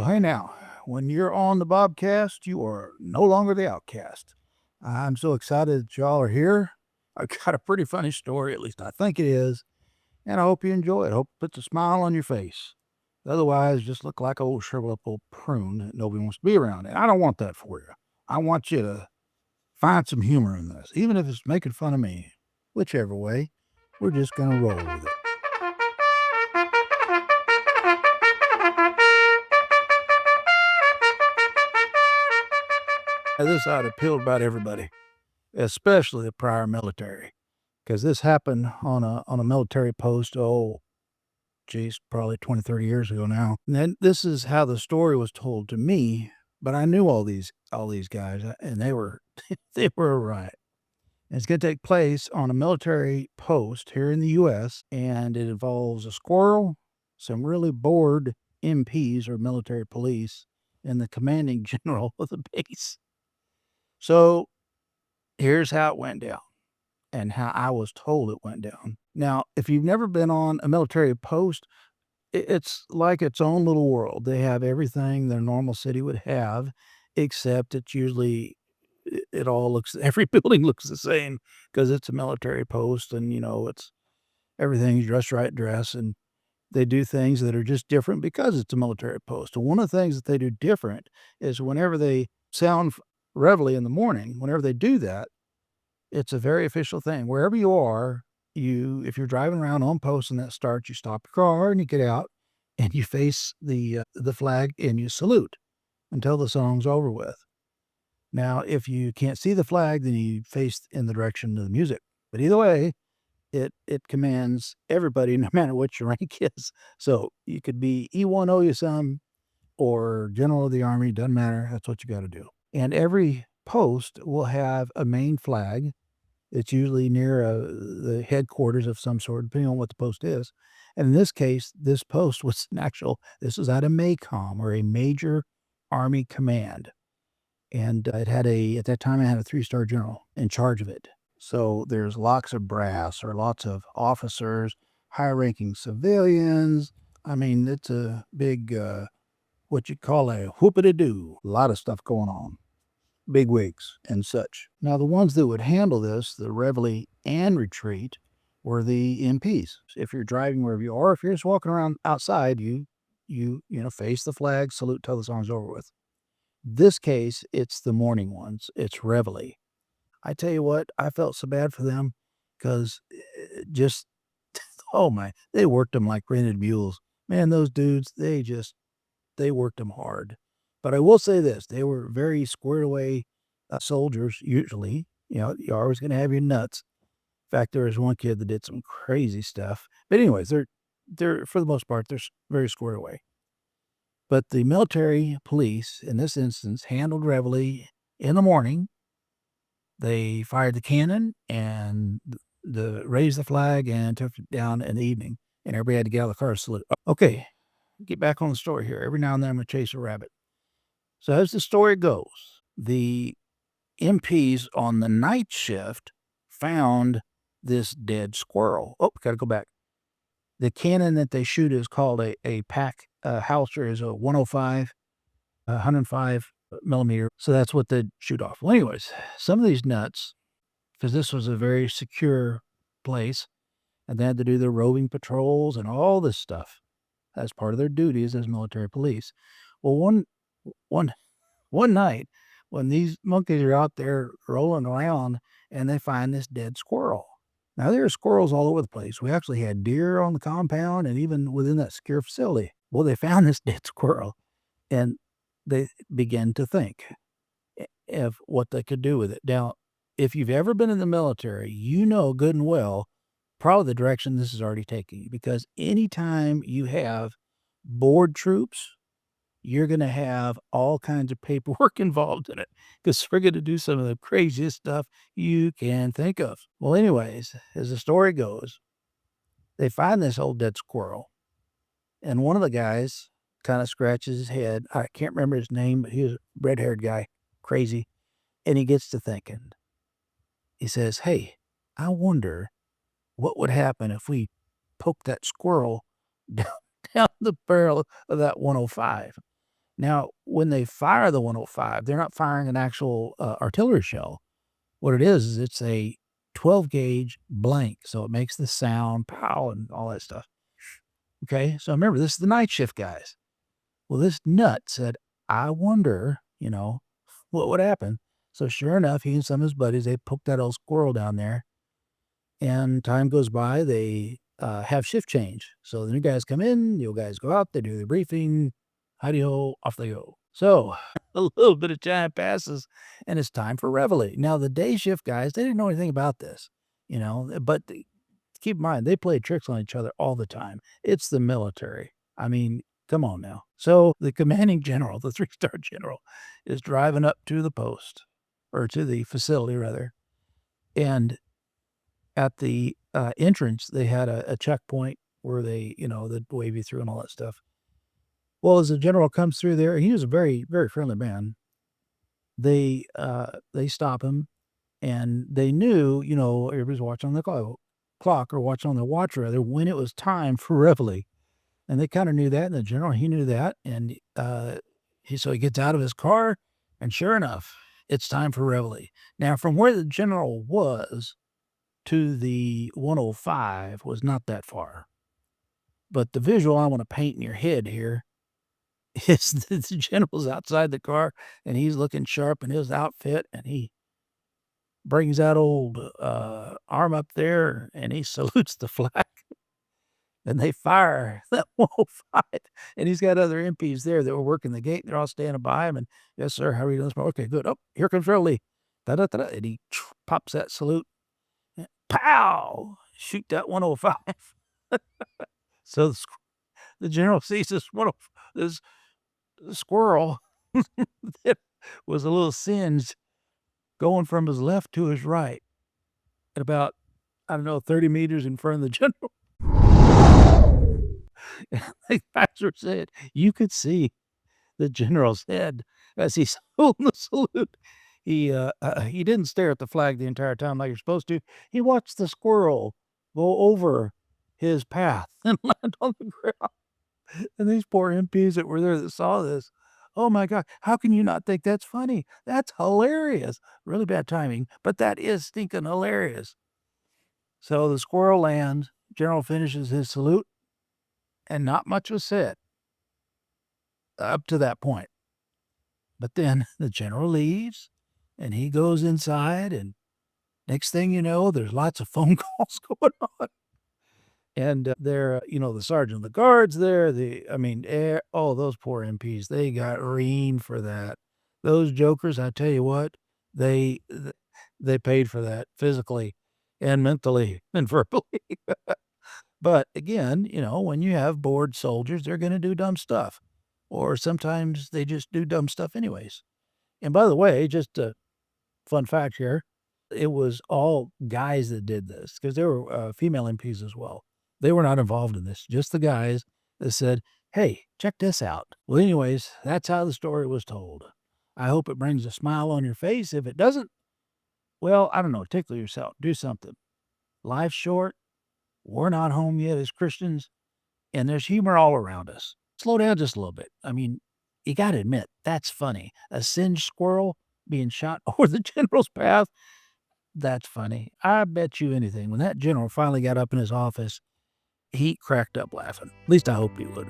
hey now, when you're on the Bobcast, you are no longer the outcast. I'm so excited that y'all are here. I've got a pretty funny story, at least I think it is, and I hope you enjoy it. Hope it puts a smile on your face. Otherwise, just look like an old shriveled up old prune that nobody wants to be around. And I don't want that for you. I want you to find some humor in this, even if it's making fun of me. Whichever way, we're just going to roll with it. Now, this ought to appeal to about everybody, especially the prior military, because this happened on a military post. Oh, geez, probably 20, 30 years ago now. And then this is how the story was told to me. But I knew all these guys, and they were they were a riot. And it's going to take place on a military post here in the U.S., and it involves a squirrel, some really bored MPs or military police, and the commanding general of the base. So here's how it went down, and how I was told it went down. Now, if you've never been on a military post, it's like its own little world. They have everything their normal city would have, except it's usually it all looks every building looks the same because it's a military post, and it's everything's just right dress, and they do things that are just different because it's a military post. And one of the things that they do different is whenever they sound reveille in the morning, whenever they do that, it's a very official thing. Wherever you are, if you're driving around on post and that starts, you stop your car and you get out and you face the flag and you salute until the song's over with. Now, if you can't see the flag, then you face in the direction of the music. But either way, it commands everybody, no matter what your rank is. So you could be E1 OUSM or General of the Army, doesn't matter. That's what you got to do. And every post will have a main flag. It's usually near the headquarters of some sort, depending on what the post is. And in this case, this post was this was at a MACOM, or a Major Army Command. And at that time, it had a 3-star general in charge of it. So there's lots of brass, or lots of officers, high-ranking civilians. I mean, it's a big, what you call a whoopity-doo. A lot of stuff going on. Bigwigs and such. Now, the ones that would handle this, the reveille and retreat, were the MPs. If you're driving wherever you are, if you're just walking around outside, you face the flag, salute till the song's over with. This case, it's the morning ones. It's reveille. I tell you what, I felt so bad for them because just, oh my, they worked them like rented mules. Man, those dudes, they worked them hard. But I will say this, they were very squared away soldiers, usually. You're always going to have your nuts. In fact, there was one kid that did some crazy stuff. But anyways, they're for the most part, they're very squared away. But the military police, in this instance, handled reveille in the morning. They fired the cannon and raised the flag and took it down in the evening. And everybody had to get out of the car to salute. Okay, get back on the story here. Every now and then I'm going to chase a rabbit. So as the story goes, the MPs on the night shift found this dead squirrel. Oh, got to go back. The cannon that they shoot is called a pack howitzer, is a 105 millimeter. So that's what they shoot off. Well, anyways, some of these nuts, because this was a very secure place, and they had to do their roving patrols and all this stuff as part of their duties as military police. Well, one night, when these monkeys are out there rolling around and they find this dead squirrel. Now, there are squirrels all over the place. We actually had deer on the compound and even within that secure facility. Well, they found this dead squirrel, and they began to think of what they could do with it. Now, if you've ever been in the military, you know good and well probably the direction this is already taking you, because anytime you have board troops, you're going to have all kinds of paperwork involved in it, because we're going to do some of the craziest stuff you can think of. Well, anyways, as the story goes, they find this old dead squirrel, and one of the guys kind of scratches his head. I can't remember his name, but he was a red-haired guy, crazy, and he gets to thinking. He says, hey, I wonder what would happen if we poked that squirrel down the barrel of that 105. Now, when they fire the 105, they're not firing an actual artillery shell. What it is it's a 12 gauge blank. So it makes the sound, pow, and all that stuff. Okay. So remember, this is the night shift guys. Well, this nut said, I wonder, what would happen. So sure enough, he and some of his buddies, they poked that old squirrel down there. And time goes by, they have shift change. So the new guys come in, the old guys go out, they do the briefing, howdy-ho, off they go. So a little bit of time passes, and it's time for reveille. Now, the day shift guys, they didn't know anything about this, but keep in mind, they play tricks on each other all the time. It's the military. I mean, come on now. So the commanding general, the three-star general, is driving up to the post, or to the facility, rather, and at the, entrance, they had a checkpoint where they'd wave you through and all that stuff. Well, as the general comes through there, he was a very, very friendly man. They stop him, and they knew, everybody's watching on the clock or watching on the watch rather, when it was time for reveille. And they kinda knew that, and the general, he knew that, and, so he gets out of his car, and sure enough, it's time for reveille. Now from where the general was to the 105 was not that far. But the visual I want to paint in your head here is that the general's outside the car and he's looking sharp in his outfit and he brings that old arm up there and he salutes the flag and they fire that 105. And he's got other MPs there that were working the gate. They're all standing by him and, yes, sir, how are you doing this morning? Okay, good. Oh, here comes Rowley. Da-da-da-da. And he pops that salute. Pow! Shoot that 105. So the general sees this squirrel that was a little singed going from his left to his right at about, I don't know, 30 meters in front of the general. Like Baxter said, you could see the general's head as he's holding the salute. He didn't stare at the flag the entire time like you're supposed to. He watched the squirrel go over his path and land on the ground. And these poor MPs that were there that saw this, oh my god, how can you not think that's funny? That's hilarious. Really bad timing, but that is stinking hilarious. So the squirrel lands, general finishes his salute, and not much was said up to that point. But then the general leaves, and he goes inside, and next thing you know, there's lots of phone calls going on. And the sergeant of the guards there, oh, those poor MPs, they got reamed for that. Those jokers, I tell you what, they th they paid for that physically and mentally and verbally. But again, when you have bored soldiers, they're gonna do dumb stuff, or sometimes they just do dumb stuff anyways. And by the way, just a fun fact here, it was all guys that did this because there were, female MPs as well. They were not involved in this, just the guys that said, "Hey, check this out." Well, anyways, that's how the story was told. I hope it brings a smile on your face. If it doesn't, well, I don't know, tickle yourself, do something. Life's short, we're not home yet as Christians, and there's humor all around us. Slow down just a little bit. I mean, you gotta admit, that's funny. A singed squirrel being shot over the general's path, that's funny. I bet you anything, when that general finally got up in his office, he cracked up laughing. At least I hope he would.